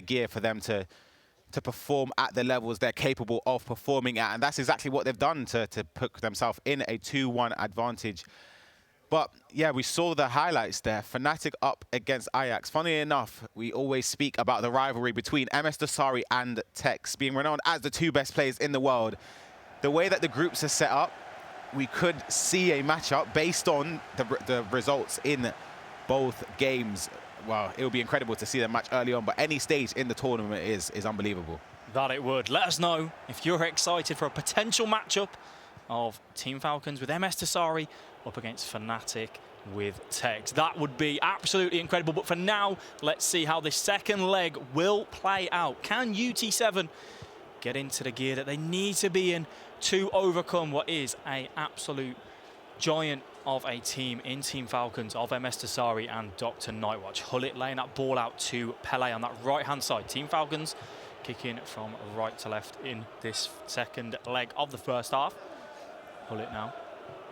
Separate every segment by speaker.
Speaker 1: gear for them to perform at the levels they're capable of performing at. And that's exactly what they've done to put themselves in a 2-1 advantage. But yeah, we saw the highlights there. Fnatic up against Ajax. Funnily enough, we always speak about the rivalry between MSDOSSARY and TOTS being renowned as the 2 best players in the world. The way that the groups are set up, we could see a matchup based on the results in both games. Well, it would be incredible to see them match early on, but any stage in the tournament is unbelievable.
Speaker 2: That it would. Let us know if you're excited for a potential matchup of Team Falcons with MSDOSSARY up against Fnatic with TOTS. That would be absolutely incredible. But for now, let's see how this second leg will play out. Can UT7 get into the gear that they need to be in to overcome what is an absolute giant of a team in Team Falcons of MSDOSSARY and Dr. Nightwatch? Hullet laying that ball out to Pele on that right-hand side. Team Falcons kicking from right to left in this second leg of the first half. Hullet now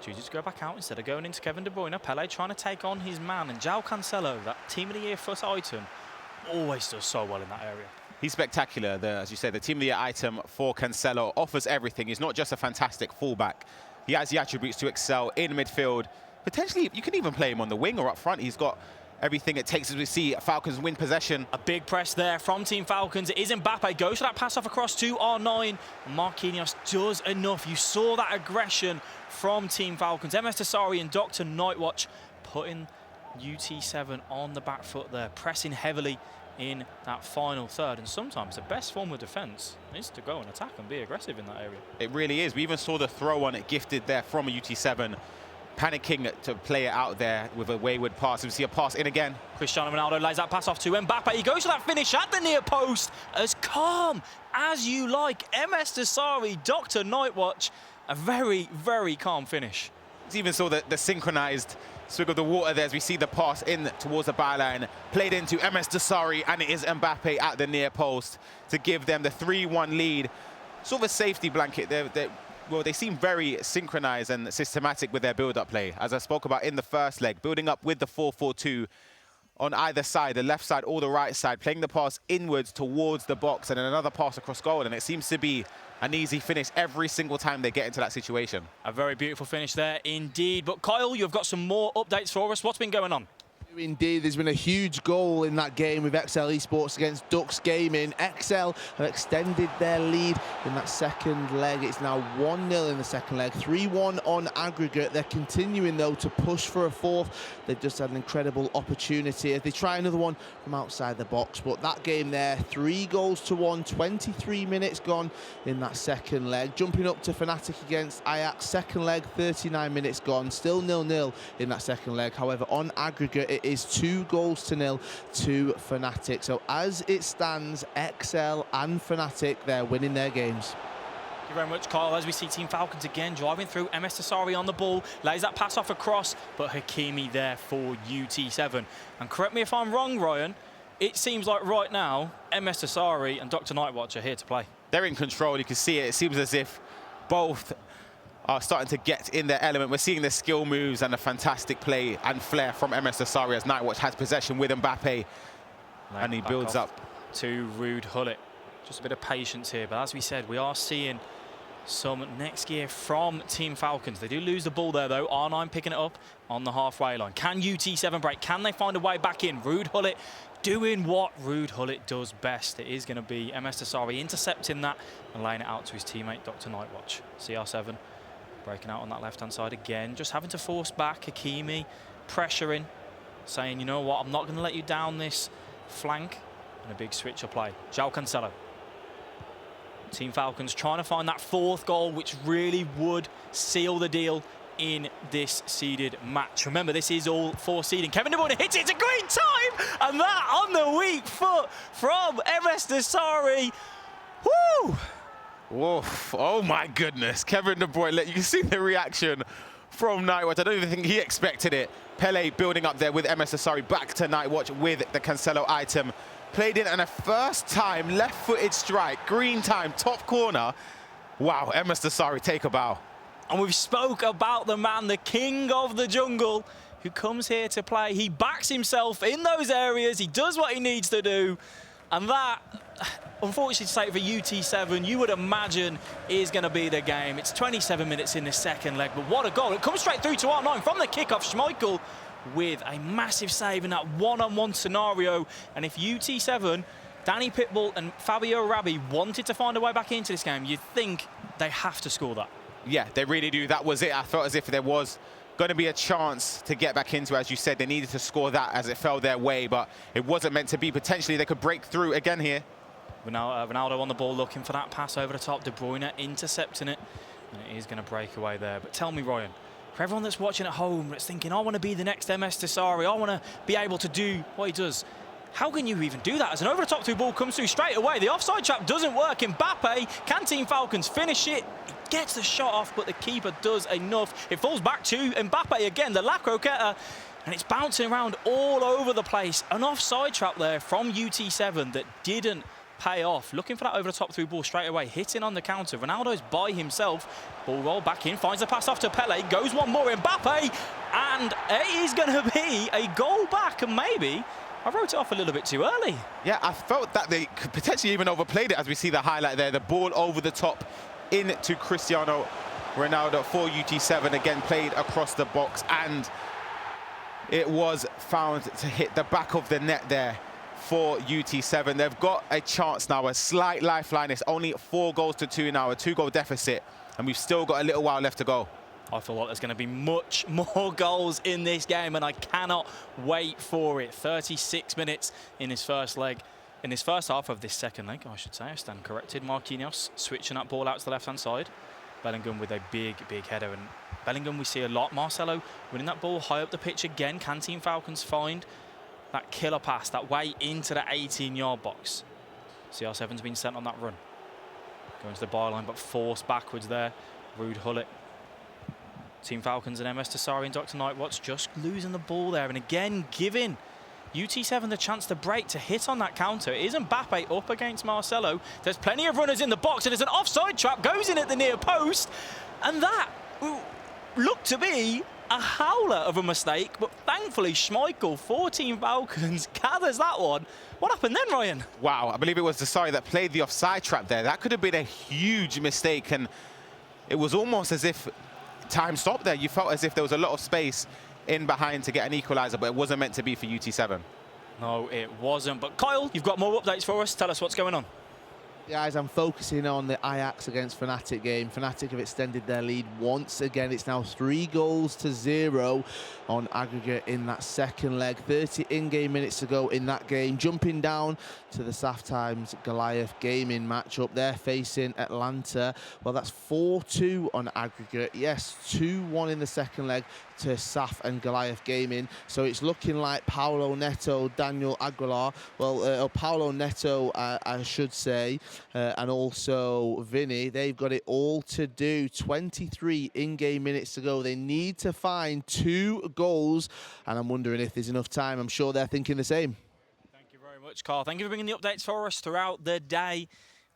Speaker 2: chooses to go back out instead of going into Kevin De Bruyne. Pele trying to take on his man, and João Cancelo, that Team of the Year first item, always does so well in that area.
Speaker 1: He's spectacular. As you said, the Team of the Year item for Cancelo offers everything. He's not just a fantastic fullback. He has the attributes to excel in midfield. Potentially, you can even play him on the wing or up front. He's got everything it takes as we see Falcons win possession.
Speaker 2: A big press there from Team Falcons. It is Mbappe. Goes for that pass off across to R9. Marquinhos does enough. You saw that aggression from Team Falcons. MSDOSSARY and Dr. Nightwatch putting UT7 on the back foot there, pressing heavily in that final third. And sometimes the best form of defence is to go and attack and be aggressive in that area.
Speaker 1: It really is. We even saw the throw on it gifted there from a UT7. Panicking to play it out there with a wayward pass. We see a pass in again.
Speaker 2: Cristiano Ronaldo lays that pass off to Mbappe. He goes for that finish at the near post. As calm as you like. MSDOSSARY, Dr. Nightwatch, a very, very calm finish.
Speaker 1: It's even saw the synchronized swig of the water there as we see the pass in towards the byline. Played into MSDOSSARY, and it is Mbappe at the near post to give them the 3-1 lead. Sort of a safety blanket there. Well, they seem very synchronized and systematic with their build-up play. As I spoke about in the first leg, building up with the 4-4-2 on either side, the left side or the right side, playing the pass inwards towards the box and then another pass across goal. And it seems to be an easy finish every single time they get into that situation.
Speaker 2: A very beautiful finish there indeed. But Kyle, you've got some more updates for us. What's been going on?
Speaker 3: Indeed, there's been a huge goal in that game with XL Esports against Dux Gaming. XL have extended their lead in that second leg. It's now 1-0 in the second leg, 3-1 on aggregate. They're continuing, though, to push for a fourth. They've just had an incredible opportunity as they try another one from outside the box. But that game there, 3-1, 23 minutes gone in that second leg. Jumping up to Fnatic against Ajax, second leg, 39 minutes gone. Still 0-0 in that second leg. However, on aggregate, it is 2-0 to Fnatic. So as it stands, XL and Fnatic, they're winning their games.
Speaker 2: Thank you very much, Kyle. As we see Team Falcons again driving through, MSDOSSARY on the ball, lays that pass off across, but Hakimi there for UT7. And correct me if I'm wrong, Ryan, it seems like right now, MSDOSSARY and Dr. Nightwatch are here to play.
Speaker 1: They're in control. You can see it. It seems as if both are starting to get in their element. We're seeing the skill moves and the fantastic play and flair from MSDOSSARY as Nightwatch has possession with Mbappe. And he builds up
Speaker 2: to Ruud Hullet. Just a bit of patience here, but as we said, we are seeing some next gear from Team Falcons. They do lose the ball there, though. R9 picking it up on the halfway line. Can UT7 break? Can they find a way back in? Ruud Hullet doing what Ruud Hullet does best. It is going to be MSDOSSARY intercepting that and laying it out to his teammate, Dr. Nightwatch. CR7 breaking out on that left-hand side again. Just having to force back. Hakimi pressuring, saying, you know what, I'm not going to let you down this flank. And a big switch of play. João Cancelo. Team Falcons trying to find that fourth goal, which really would seal the deal in this seeded match. Remember, this is all for seeding. Kevin De Bruyne hits it. It's a great time. And that on the weak foot from MSDOSSARY. Woo!
Speaker 1: Woof. Oh my goodness. Kevin De Bruyne, you can see the reaction from Nightwatch. I don't even think he expected it. Pele building up there with MSDOSSARY, back to Nightwatch with the Cancelo item. Played in and a first time left-footed strike, green time, top corner. Wow, MSDOSSARY take a bow.
Speaker 2: And we've spoke about the man, the king of the jungle, who comes here to play. He backs himself in those areas. He does what he needs to do. And that, unfortunately to say, for UT7, you would imagine is going to be the game. It's 27 minutes in the second leg, but what a goal. It comes straight through to R9 from the kickoff. Schmeichel with a massive save in that one-on-one scenario. And if UT7, DANIPITBULL and Fabio Rabbi wanted to find a way back into this game, you'd think they have to score that.
Speaker 1: Yeah, they really do. That was it. I felt as if there was going to be a chance to get back into it. As you said, they needed to score that as it fell their way, but it wasn't meant to be. Potentially, they could break through again here.
Speaker 2: Ronaldo on the ball looking for that pass over the top. De Bruyne intercepting it, and it is going to break away there. But tell me, Ryan, for everyone that's watching at home that's thinking, I want to be the next MSDOSSARY, I want to be able to do what he does, how can you even do that? As an over-the-top through ball comes through straight away, the offside trap doesn't work. Mbappe, can Team Falcons finish it? He gets the shot off, but the keeper does enough. It falls back to Mbappe again, the La Croqueta, and it's bouncing around all over the place. An offside trap there from UT7 that didn't pay off. Looking for that over-the-top through ball straight away, hitting on the counter. Ronaldo's by himself. Ball roll back in, finds the pass off to Pele, goes one more, Mbappe, and it is going to be a goal back, and maybe I wrote it off a little bit too early.
Speaker 1: Yeah, I felt that they could potentially even overplayed it, as we see the highlight there. The ball over the top into Cristiano Ronaldo for UT7, again played across the box, and it was found to hit the back of the net there for UT7. They've got a chance now, a slight lifeline. It's only 4 goals to 2 now, a 2-goal deficit, and we've still got a little while left to go.
Speaker 2: I feel like there's going to be much more goals in this game, and I cannot wait for it. 36 minutes in his first leg. In his first half of this second leg, I should say. I stand corrected. Marquinhos switching that ball out to the left-hand side. Bellingham with a big header. And Bellingham, we see a lot. Marcelo winning that ball high up the pitch again. Can Team Falcons find that killer pass, that way into the 18-yard box? CR7's been sent on that run. Going to the byline, but forced backwards there. Rude Hullet. Team Falcons and MSDOSSARY and Dr. Nightwatch just losing the ball there, and again giving UT7 the chance to break, to hit on that counter. It is Mbappe up against Marcelo. There's plenty of runners in the box, and there's an offside trap, goes in at the near post, and that looked to be a howler of a mistake, but thankfully Schmeichel for Team Falcons gathers that one. What happened then, Ryan?
Speaker 1: Wow, I believe it was DESSARY that played the offside trap there. That could have been a huge mistake, and it was almost as if time stopped there. You felt as if there was a lot of space in behind to get an equaliser, but it wasn't meant to be for UT7.
Speaker 2: No, it wasn't. But Kyle, you've got more updates for us. Tell us what's going on.
Speaker 3: Guys, I'm focusing on the Ajax against Fnatic game. Fnatic have extended their lead once again. It's now 3 goals to 0 on aggregate in that second leg. 30 in-game minutes to go in that game. Jumping down to the SAF Times Goliath gaming matchup. They're facing Atlanta. Well, that's 4-2 on aggregate. Yes, 2-1 in the second leg to SAF and Goliath Gaming. So it's looking like Paulo Neto, Daniel Aguilar, well, Paulo Neto, I should say, and also Vinny, they've got it all to do. 23 in-game minutes to go. They need to find 2 goals, and I'm wondering if there's enough time. I'm sure they're thinking the same.
Speaker 2: Thank you very much, Carl. Thank you for bringing the updates for us throughout the day.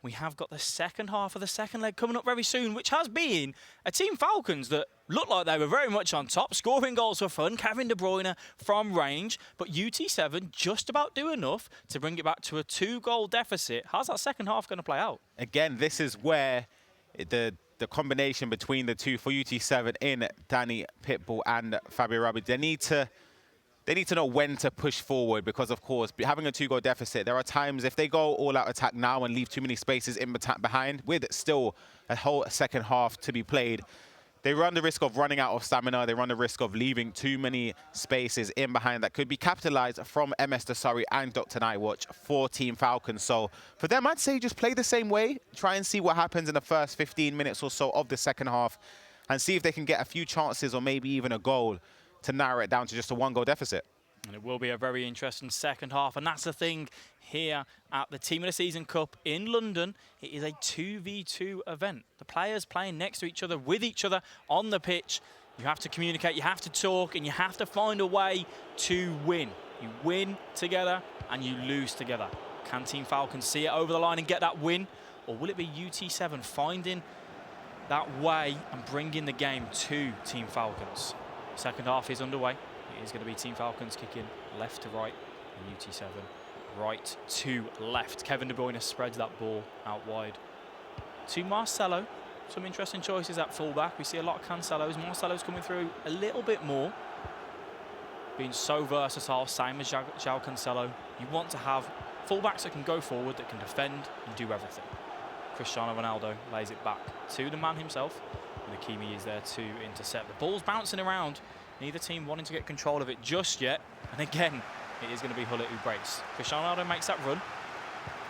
Speaker 2: We have got the second half of the second leg coming up very soon, which has been a Team Falcons that looked like they were very much on top, scoring goals for fun, Kevin De Bruyne from range, but UT7 just about do enough to bring it back to a 2-goal deficit. How's that second half going to play out?
Speaker 1: Again, this is where the combination between the two for UT7 in DANIPITBULL and Fabio Rabbi, they need to know when to push forward, because, of course, having a 2-goal deficit, there are times if they go all-out attack now and leave too many spaces in behind, with still a whole second half to be played, they run the risk of running out of stamina. They run the risk of leaving too many spaces in behind that could be capitalized from MSDOSSARY and Dr. Nightwatch for Team Falcons. So for them, I'd say just play the same way, try and see what happens in the first 15 minutes or so of the second half, and see if they can get a few chances or maybe even a goal to narrow it down to just a 1-goal deficit.
Speaker 2: And it will be a very interesting second half. And that's the thing here at the Team of the Season Cup in London. It is a 2v2 event. The players playing next to each other, with each other on the pitch. You have to communicate, you have to talk, and you have to find a way to win. You win together and you lose together. Can Team Falcons see it over the line and get that win? Or will it be UT7 finding that way and bringing the game to Team Falcons? Second half is underway. It is going to be Team Falcons kicking left to right, and UT7 right to left. Kevin De Bruyne spreads that ball out wide to Marcelo. Some interesting choices at fullback. We see a lot of Cancelos. Marcelo's coming through a little bit more. Being so versatile, same as João Cancelo. You want to have fullbacks that can go forward, that can defend and do everything. Cristiano Ronaldo lays it back to the man himself. And Hakimi is there to intercept. The ball's bouncing around. Neither team wanting to get control of it just yet. And again, it is going to be Hullet who breaks. Cristiano Ronaldo makes that run.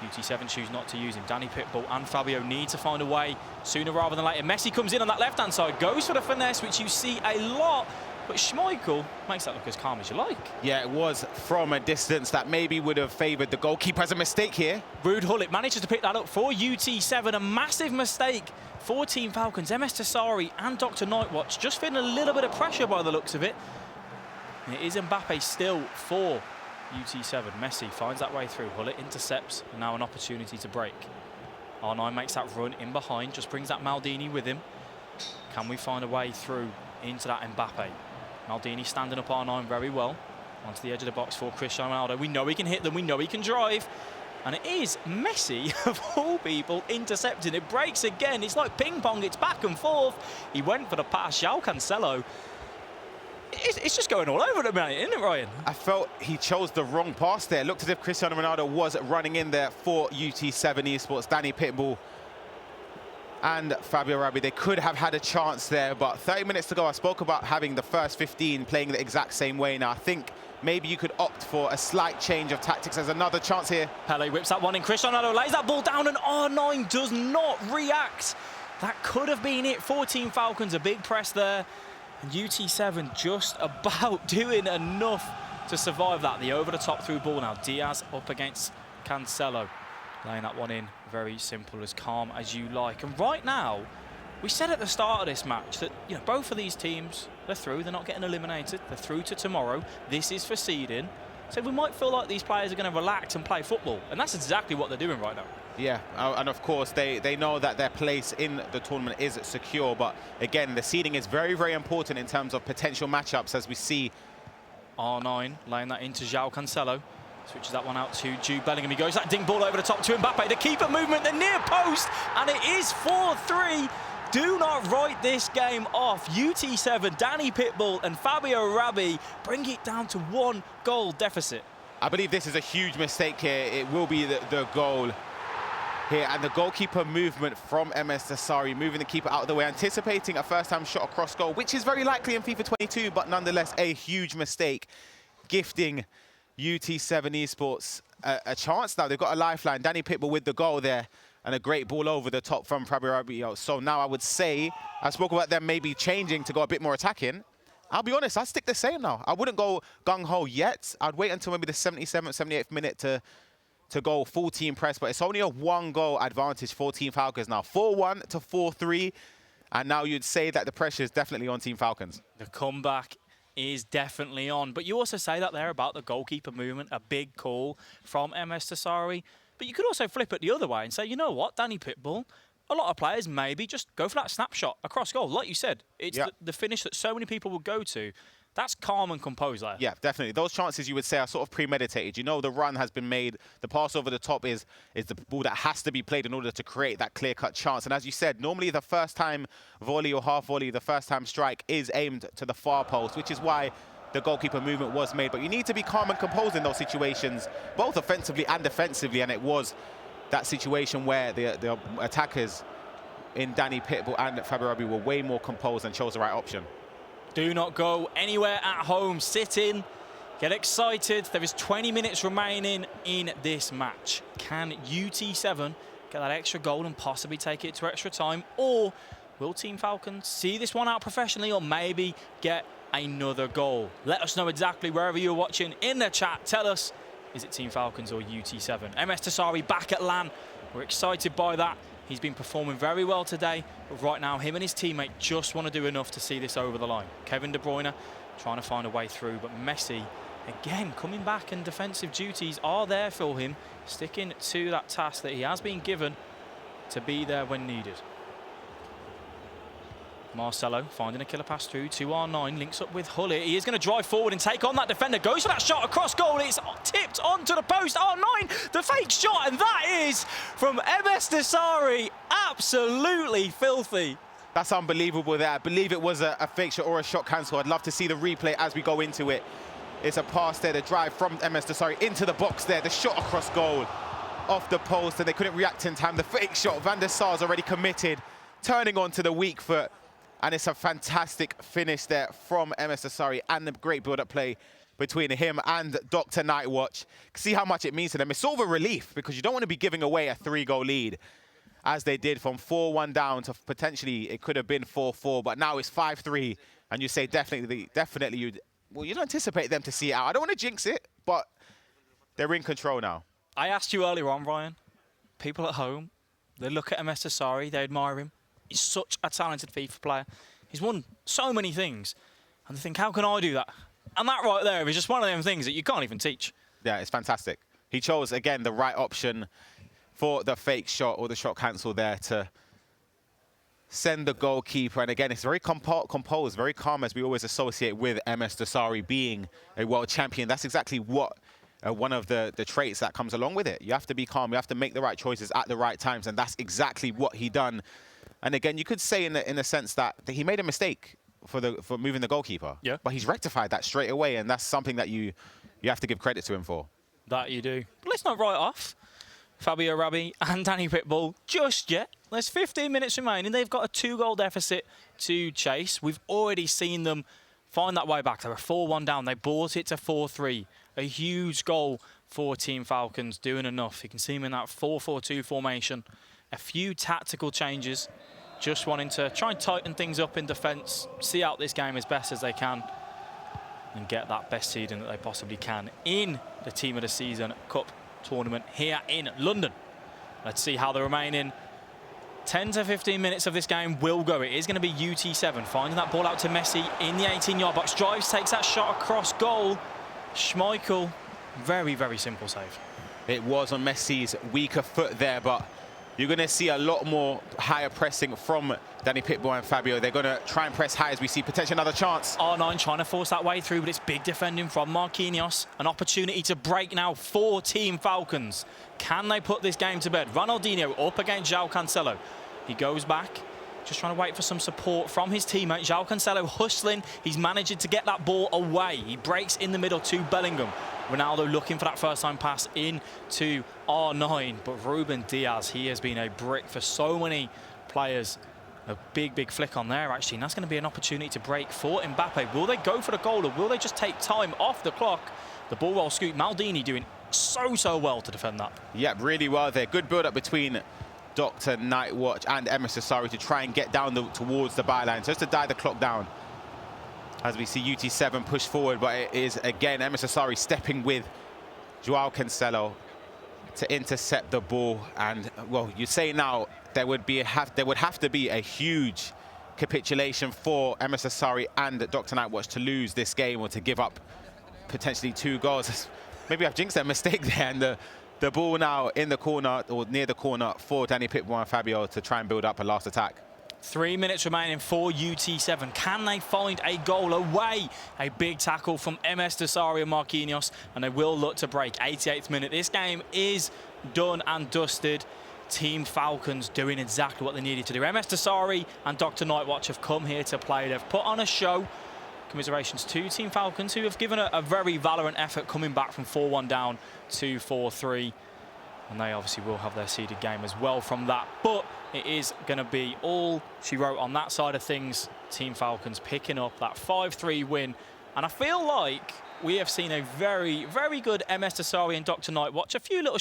Speaker 2: UT7 choose not to use him. DANIPITBULL and Fabio need to find a way sooner rather than later. Messi comes in on that left-hand side, goes for the finesse, which you see a lot. But Schmeichel makes that look as calm as you like.
Speaker 1: Yeah, it was from a distance that maybe would have favoured the goalkeeper. Has a mistake here.
Speaker 2: Ruud Hullet manages to pick that up for UT7. A massive mistake for Team Falcons. MSDOSSARY and Dr. Nightwatch just feeling a little bit of pressure by the looks of it. And it is Mbappe still for UT7. Messi finds that way through. Hullet intercepts, and now an opportunity to break. R9 makes that run in behind, just brings that Maldini with him. Can we find a way through into that Mbappe? Maldini standing up R9 very well. Onto the edge of the box for Cristiano Ronaldo. We know he can hit them, we know he can drive. And it is Messi, of all people, intercepting. It breaks again. It's like ping pong, it's back and forth. He went for the pass. João Cancelo. It's just going all over at the minute, isn't it, Ryan?
Speaker 1: I felt he chose the wrong pass there. It looked as if Cristiano Ronaldo was running in there for UT7 Esports. DANIPITBULL and Fabio Rabi, they could have had a chance there, but 30 minutes to go. I spoke about having the first 15 playing the exact same way. Now, I think maybe you could opt for a slight change of tactics. There's another chance here.
Speaker 2: Pele whips that one in. Cristiano Ronaldo lays that ball down, and R9 does not react. That could have been it for Team Falcons. A big press there. And UT7 just about doing enough to survive that. The over-the-top through ball now. Diaz up against Cancelo. Laying that one in. Very simple, as calm as you like. And right now, we said at the start of this match that, you know, both of these teams, they're through. They're not getting eliminated. They're through to tomorrow. This is for seeding. So we might feel like these players are going to relax and play football. And that's exactly what they're doing right now.
Speaker 1: Yeah, and of course, they know that their place in the tournament is secure. But again, the seeding is very, very important in terms of potential matchups, as we see.
Speaker 2: R9 laying that into João Cancelo. Switches that one out to Jude Bellingham. He goes that ding ball over the top to Mbappe. The keeper movement, the near post, and it is 4-3. Do not write this game off. UT7, DANIPITBULL and Fabio Rabi bring it down to 1 goal deficit.
Speaker 1: I believe this is a huge mistake here. It will be the goal here. And the goalkeeper movement from MSDOSSARY, moving the keeper out of the way, anticipating a first-time shot across goal, which is very likely in FIFA 22, but nonetheless a huge mistake, gifting UT7 Esports a chance now. They've got a lifeline. DANIPITBULL with the goal there, and a great ball over the top from Fabio Rabi. So now I would say, I spoke about them maybe changing to go a bit more attacking. I'll be honest, I'd stick the same now. I wouldn't go gung-ho yet. I'd wait until maybe the 77th, 78th minute to go full team press, but it's only a 1-goal advantage for Team Falcons now. 4-1 to 4-3, and now you'd say that the pressure is definitely on Team Falcons.
Speaker 2: The comeback is definitely on, but you also say that there about the goalkeeper movement, a big call from MSDOSSARY. But you could also flip it the other way and say, you know what, DANIPITBULL, a lot of players maybe just go for that snapshot across goal. Like you said, it's the finish that so many people will go to. That's calm and composed there. Yeah,
Speaker 1: definitely. Those chances, you would say, are sort of premeditated. You know the run has been made. The pass over the top is the ball that has to be played in order to create that clear-cut chance. And as you said, normally the first-time volley or half-volley, the first-time strike is aimed to the far post, which is why the goalkeeper movement was made. But you need to be calm and composed in those situations, both offensively and defensively. And it was that situation where the attackers in DANIPITBULL and Fabio Rabi were way more composed and chose the right option.
Speaker 2: Do not go anywhere at home. Sit in, get excited. There is 20 minutes remaining in this match. Can UT7 get that extra goal and possibly take it to extra time? Or will Team Falcons see this one out professionally or maybe get another goal? Let us know exactly wherever you're watching in the chat. Tell us, is it Team Falcons or UT7? MSDOSSARY back at LAN. We're excited by that. He's been performing very well today, but right now him and his teammate just want to do enough to see this over the line. Kevin De Bruyne trying to find a way through, but Messi, again, coming back, and defensive duties are there for him, sticking to that task that he has been given to be there when needed. Marcelo finding a killer pass through to R9, links up with Hullet. He is going to drive forward and take on that defender. Goes for that shot across goal. It's tipped onto the post. R9, the fake shot, and that is from MSDOSSARY. Absolutely filthy.
Speaker 1: That's unbelievable there. I believe it was a fake shot or a shot cancel. I'd love to see the replay as we go into it. It's a pass there, the drive from MSDOSSARY into the box there, the shot across goal, off the post, and they couldn't react in time. The fake shot, Van der Sar's already committed, turning onto the weak foot. And it's a fantastic finish there from MSDOSSARY and the great build-up play between him and Dr. Nightwatch. See how much it means to them. It's sort of a relief because you don't want to be giving away a 3-goal lead as they did from 4-1 down to potentially it could have been 4-4, but now it's 5-3. And you say definitely you'd anticipate them to see it out. I don't want to jinx it, but they're in control now.
Speaker 2: I asked you earlier on, Ryan, people at home, they look at MSDOSSARY, they admire him. He's such a talented FIFA player. He's won so many things. And they think, how can I do that? And that right there is just one of them things that you can't even teach.
Speaker 1: Yeah, it's fantastic. He chose, again, the right option for the fake shot or the shot cancel there to send the goalkeeper. And again, it's very composed, very calm, as we always associate with MSDOSSARY being a world champion. That's exactly what one of the traits that comes along with it. You have to be calm. You have to make the right choices at the right times. And that's exactly what he done. And again, you could say in the sense that he made a mistake for moving the goalkeeper.
Speaker 2: Yeah.
Speaker 1: But he's rectified that straight away, and that's something that you have to give credit to him for.
Speaker 2: That you do. But let's not write off Fabio Rabbi and DANIPITBULL just yet. There's 15 minutes remaining. They've got a 2-goal deficit to chase. We've already seen them find that way back. They were 4-1 down. They brought it to 4-3. A huge goal for Team Falcons, doing enough. You can see them in that 4-4-2 formation. A few tactical changes, just wanting to try and tighten things up in defence, see out this game as best as they can, and get that best seeding that they possibly can in the Team of the Season Cup tournament here in London. Let's see how the remaining 10 to 15 minutes of this game will go. It is going to be UT7 finding that ball out to Messi in the 18-yard box. Drives, takes that shot across goal. Schmeichel, very, very simple save.
Speaker 1: It was on Messi's weaker foot there, but you're going to see a lot more higher pressing from DANIPITBULL and Fabio. They're going to try and press high as we see potentially another chance.
Speaker 2: R9 trying to force that way through, but it's big defending from Marquinhos. An opportunity to break now for Team Falcons. Can they put this game to bed? Ronaldinho up against João Cancelo. He goes back, just trying to wait for some support from his teammate. João Cancelo hustling. He's managing to get that ball away. He breaks in the middle to Bellingham. Ronaldo looking for that first-time pass into R9. But Ruben Diaz, he has been a brick for so many players. A big, big flick on there, actually. And that's going to be an opportunity to break for Mbappe. Will they go for the goal, or will they just take time off the clock? The ball roll scoot. Maldini doing so well to defend that.
Speaker 1: Yeah, really well there. Good build-up between Dr. Nightwatch and MSDOSSARY to try and get down towards the byline, just to die the clock down. As we see UT7 push forward, but it is, again, MSDOSSARY stepping with João Cancelo to intercept the ball. And, well, you say now there would have to be a huge capitulation for MSDOSSARY and Dr. Nightwatch to lose this game or to give up potentially 2 goals. Maybe I've jinxed a mistake there, and the ball now in the corner or near the corner for DANIPITBULL and Fabio to try and build up a last attack.
Speaker 2: 3 minutes remaining for UT7. Can they find a goal away? A big tackle from MSDOSSARY and Marquinhos, and they will look to break. 88th minute. This game is done and dusted. Team Falcons doing exactly what they needed to do. MSDOSSARY and Dr. Nightwatch have come here to play. They've put on a show. Commiserations to Team Falcons, who have given a very valiant effort coming back from 4-1 down to 4-3. And they obviously will have their seeded game as well from that. But it is going to be all she wrote on that side of things. Team Falcons picking up that 5-3 win. And I feel like we have seen a very, very good MSDOSSARY and Dr. Nightwatch. A few little